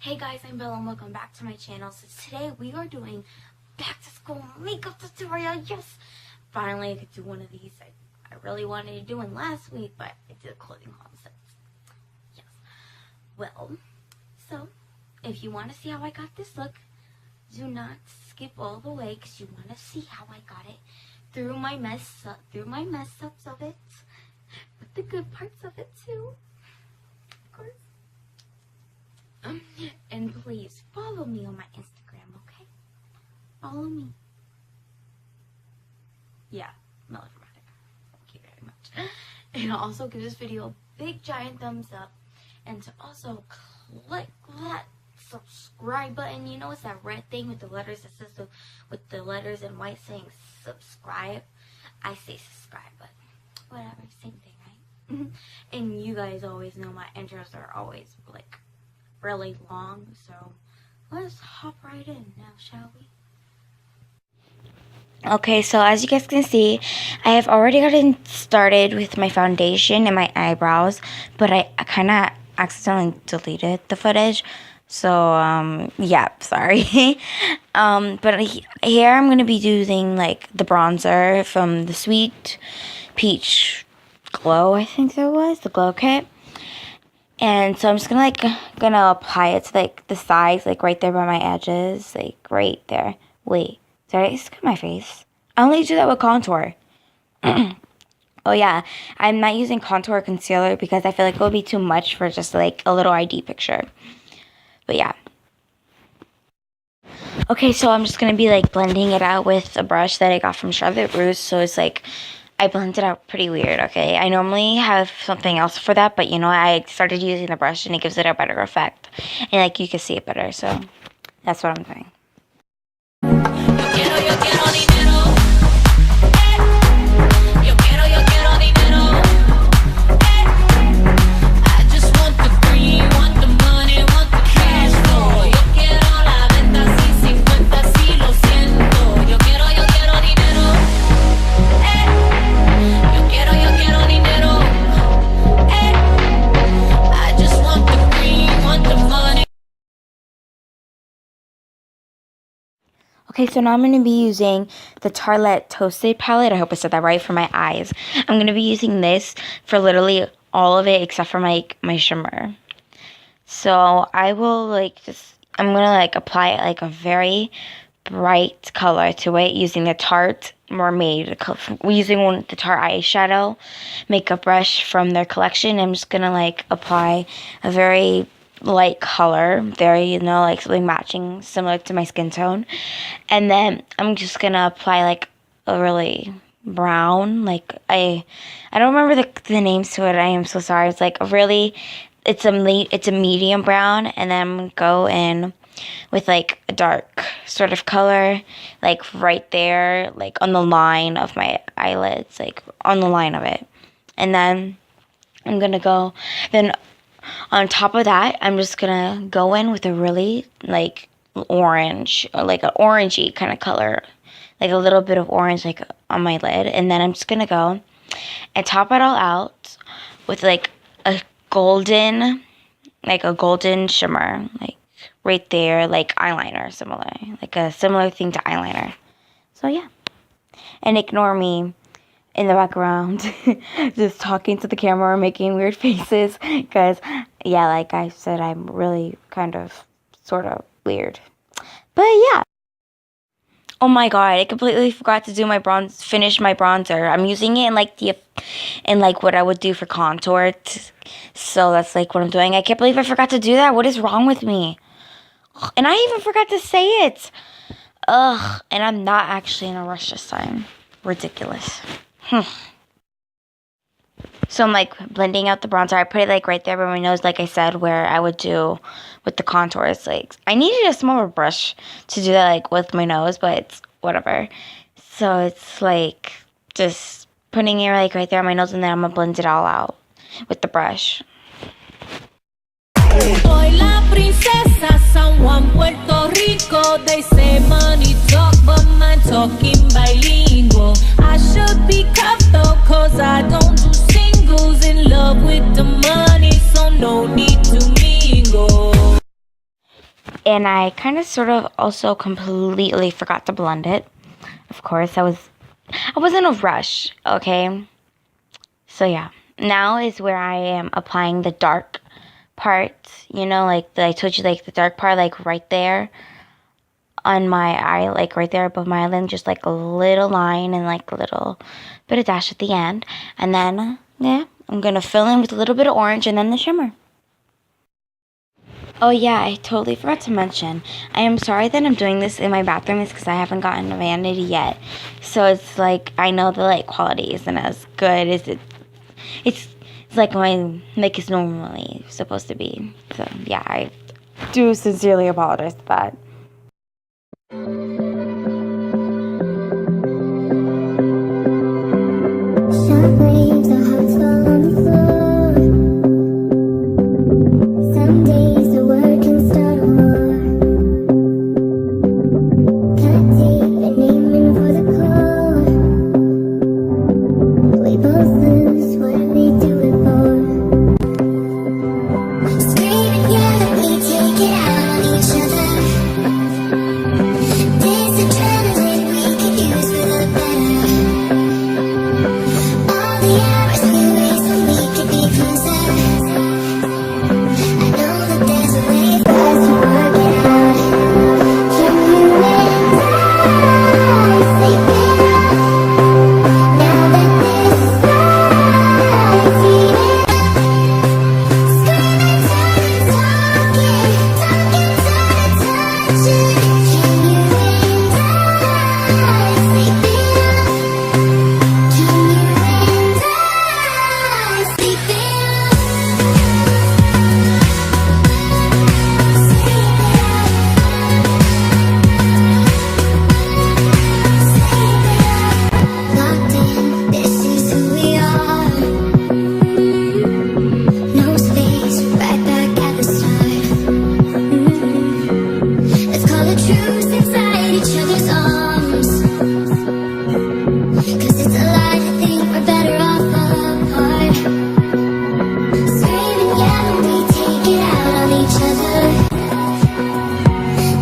Hey guys, I'm Bella and welcome back to my channel. So today we are doing back to school makeup tutorial. Yes! Finally I could do one of these. I really wanted to do one last week, but I did a clothing haul instead. Yes. Well, so if you want to see how I got this look, do not skip all the way because you want to see how I got it through my mess ups of it, but the good parts of it too, of course. And please follow me on my Instagram, okay? Follow me. Yeah, melodramatic. Thank you very much. And also give this video a big giant thumbs up, and to also click that subscribe button. You know, it's that red thing with the letters that says with the letters in white saying subscribe. I say subscribe, but whatever, same thing, right? And you guys always know my intros are always like really long, so let's hop right in now, shall we? Okay, so as you guys can see, I have already gotten started with my foundation and my eyebrows, but I kind of accidentally deleted the footage, so yeah, sorry. But here I'm going to be using like the bronzer from the Sweet Peach Glow, I think that was, the Glow Kit. And so I'm just gonna apply it to like the sides, like right there by my edges, like right there. Wait, did I just cut my face? I only do that with contour. Oh yeah, I'm not using contour concealer because I feel like it will be too much for just like a little ID picture. But yeah. Okay, so I'm just gonna be like blending it out with a brush that I got from Charlotte Russe. So it's like I blend it out pretty weird, okay? I normally have something else for that, but you know, I started using the brush and it gives it a better effect. And like you can see it better, so that's what I'm doing. Okay, so now I'm going to be using the Tartelette Toasted palette. I hope I said that right, for my eyes. I'm going to be using this for literally all of it except for my shimmer. So I will I'm going to like apply like a very bright color to it using the Tarte Mermaid, using the Tarte eyeshadow makeup brush from their collection. I'm just going to like apply a very light color, very, you know, like something matching, similar to my skin tone. And then I'm just gonna apply like a really brown, like I don't remember the names to it. I am so sorry. It's like a really, it's a medium brown, and then I'm gonna go in with like a dark sort of color, like right there, like on the line of my eyelids, like on the line of it. And then I'm gonna go, then on top of that, I'm just gonna go in with a really like orange, or like an orangey kind of color, like a little bit of orange like on my lid. And then I'm just gonna go and top it all out with like a golden shimmer, like right there, like eyeliner, like a similar thing to eyeliner. So yeah, and ignore me in the background just talking to the camera or making weird faces, because yeah, like I said, I'm really kind of sort of weird. But yeah, oh my god, I completely forgot to do finish my bronzer. I'm using it in like what I would do for contour, so that's like what I'm doing. I can't believe I forgot to do that. What is wrong with me? And I even forgot to say it. Ugh, and I'm not actually in a rush this time. Ridiculous. So I'm like blending out the bronzer. I put it like right there by my nose, like I said, where I would do with the contours. Like I needed a smaller brush to do that like with my nose, but it's whatever. So it's like just putting it like right there on my nose, and then I'm gonna blend it all out with the brush. Soy la princesa San Juan, Puerto Rico. They say money talk, but mine talking bilingual. I should be cuffed though, cause I don't do singles. In love with the money, so no need to mingle. And I kind of sort of also completely forgot to blend it. Of course, I was in a rush, okay? So yeah, now is where I am applying the dark part, like I told you, like the dark part, like right there on my eye, like right there above my eyelid, just like a little line and like a little bit of dash at the end. And then, yeah, I'm gonna fill in with a little bit of orange and then the shimmer. Oh yeah, I totally forgot to mention. I am sorry that I'm doing this in my bathroom. It's because I haven't gotten a vanity yet. So it's like, I know the light quality isn't as good as it's like my make is normally supposed to be. So yeah, I do sincerely apologize for that. Shockwaves are hot fall on the floor. Some days the word can start a war. Cut deep and aiming for the core. We both lose, what do we do it for? Screaming, yeah, that we take it out on each other. This adrenaline we could use for the better. All the hours we waste when we could be closer. I know that there's a way for us to work it out. Can you and I sleep it off? Now that this fight's heating up. Screaming, turning, talking, talking, turning, touching. Can you and I sleep it off? Can you and I sleep it Locked in, this is who we are. No space, right back at the start. Let's call it truce inside each other's arms. 'Cause it's a lie to think we're better off apart. Screaming, yeah, when we take it out on each other.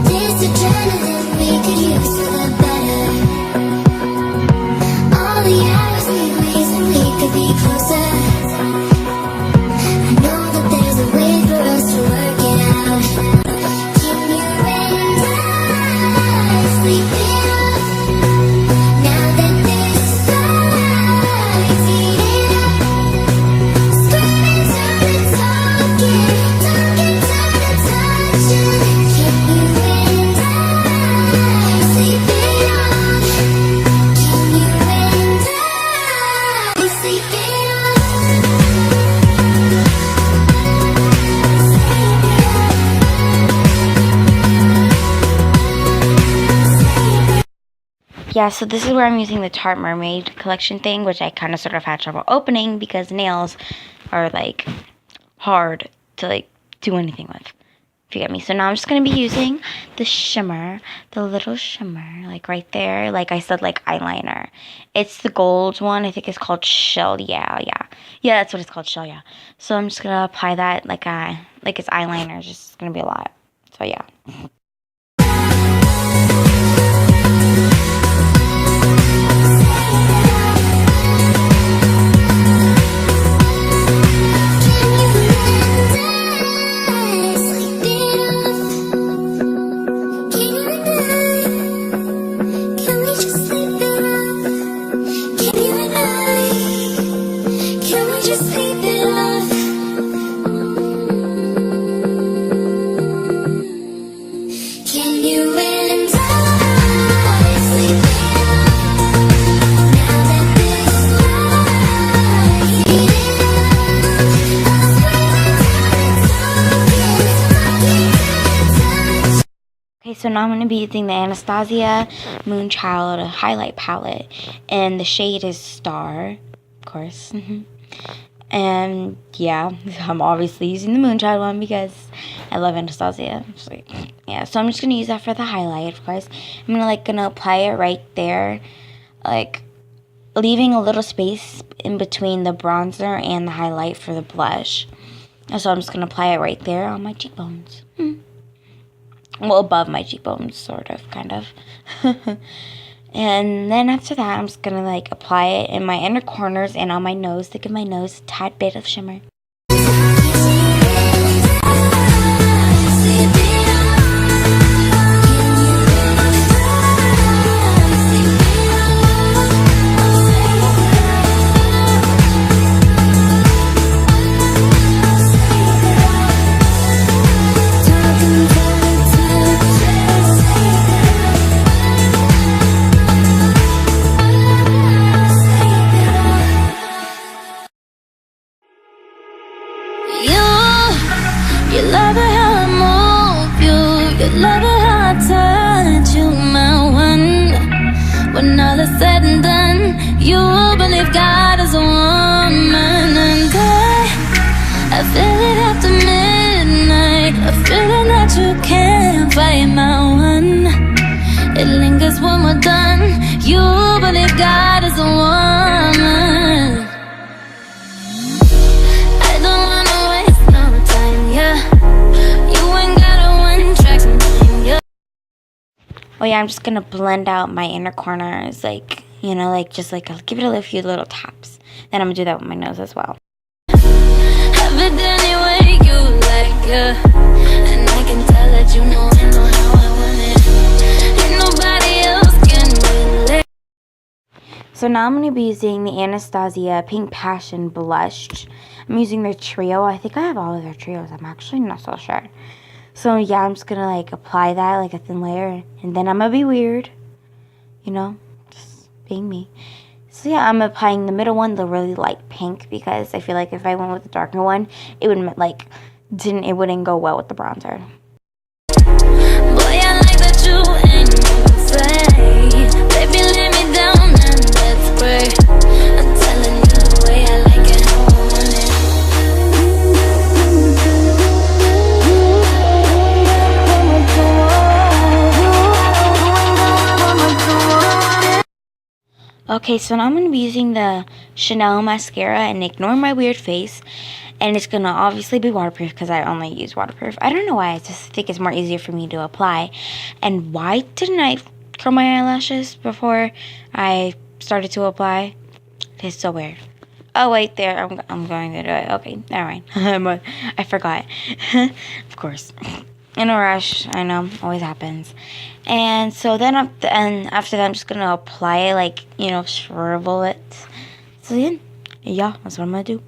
This adrenaline we could use for the better. All the hours we waste when we could be closer. I know that there's a way for us to work it out. Can you and I sleep it off? Now that this fight's heating up. Screaming, turning, talking, talking, turning, touching. Can you and I sleep it off? Can you and I sleep it Yeah, so this is where I'm using the Tarte Mermaid collection thing, which I kind of sort of had trouble opening because nails are like hard to like do anything with, if you get me. So now I'm just going to be using the shimmer, the little shimmer, like right there. Like I said, like eyeliner. It's the gold one. I think it's called Shell. Yeah, that's what it's called, Shell. Yeah. So I'm just going to apply that like it's eyeliner. It's just going to be a lot. So yeah. Okay, so now I'm going to be using the Anastasia Moonchild highlight palette, and the shade is Star, of course. And yeah, I'm obviously using the Moonchild one because I love Anastasia. So, yeah, so I'm just going to use that for the highlight, of course. I'm gonna apply it right there, like leaving a little space in between the bronzer and the highlight for the blush. And so I'm just going to apply it right there on my cheekbones. Well, above my cheekbones, sort of, kind of. And then after that, I'm just gonna like apply it in my inner corners and on my nose to give my nose a tad bit of shimmer. You love it how I move you. You love it how I touch you, my one. When all is said and done, you believe God is a woman. And I feel it after midnight, a feeling that you can't fight, my one. It lingers when we're done. You believe God is a woman. I don't wanna waste no time, yeah. You ain't gotta one track sometime, yeah. Oh yeah, I'm just gonna blend out my inner corners, like, you know, like just like I'll give it a few little taps. Then I'm gonna do that with my nose as well. Have it any way you like, yeah. And I can tell that you know I know how I want it. Ain't nobody else can relate. So now I'm gonna be using the Anastasia Pink Passion blush. I'm using their trio. I think I have all of their trios. I'm actually not so sure. So yeah, I'm just gonna like apply that like a thin layer, and then I'm gonna be weird, you know, just being me. So yeah, I'm applying the middle one, the really light pink, because I feel like if I went with the darker one, it would like it wouldn't go well with the bronzer. Boy, I like that you ain't no say. Baby, lay me down and let's pray. I'm telling you the way I like it, how I want it. Okay, so now I'm going to be using the Chanel mascara and ignore my weird face. And it's going to obviously be waterproof because I only use waterproof. I don't know why, I just think it's more easier for me to apply. And why didn't I curl my eyelashes before I started to apply? It's so weird. Oh, wait, there, I'm going to do it. Okay, never mind. I forgot. Of course. In a rush, I know, always happens. And so then after that, I'm just gonna apply it, like, you know, shrivel it. So then, yeah, that's what I'm gonna do.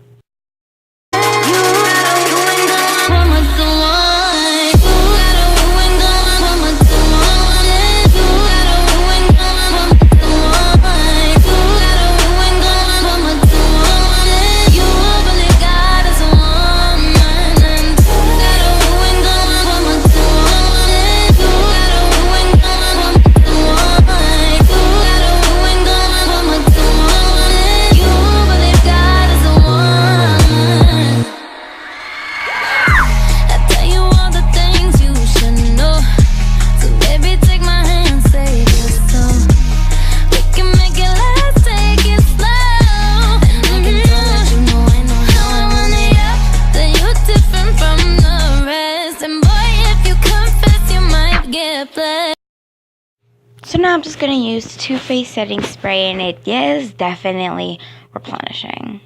So now I'm just going to use the Too Faced setting spray, and it is definitely replenishing.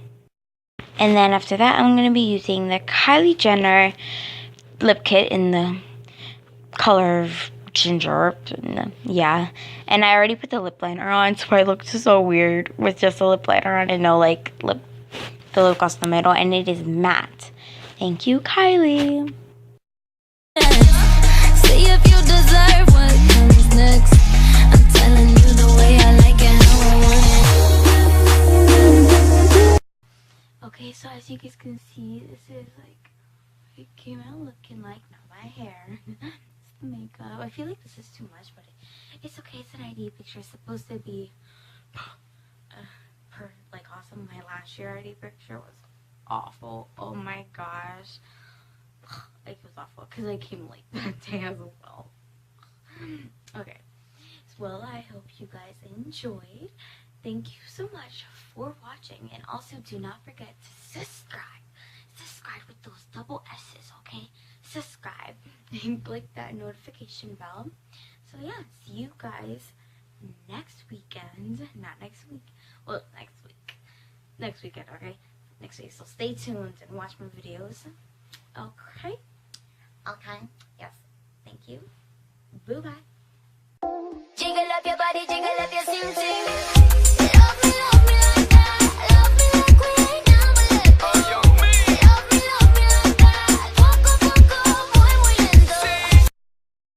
And then after that, I'm going to be using the Kylie Jenner lip kit in the color of ginger. Yeah. And I already put the lip liner on, so I looked so weird with just a lip liner on and no, like, the lip gloss in the middle. And it is matte. Thank you, Kylie. See if you deserve what comes next. I'm telling you the way I like it, how I want it. Okay, so as you guys can see, this is like, it came out looking like, not my hair. It's the makeup. I feel like this is too much, but it's okay. It's an ID picture. It's supposed to be like awesome. My last year ID picture was awful. Oh my gosh. It was awful because I came late that day as well. Okay. Well, I hope you guys enjoyed. Thank you so much for watching. And also do not forget to subscribe. Subscribe with those double S's, okay? subscribe and click that notification bell. So yeah, see you guys next weekend. Not next week. Well, next week. Next weekend, okay? Next week. So stay tuned and watch my videos. Okay? Okay. Yes. Thank you. Bye-bye. Jiggle up your body, jiggle up your sing sing.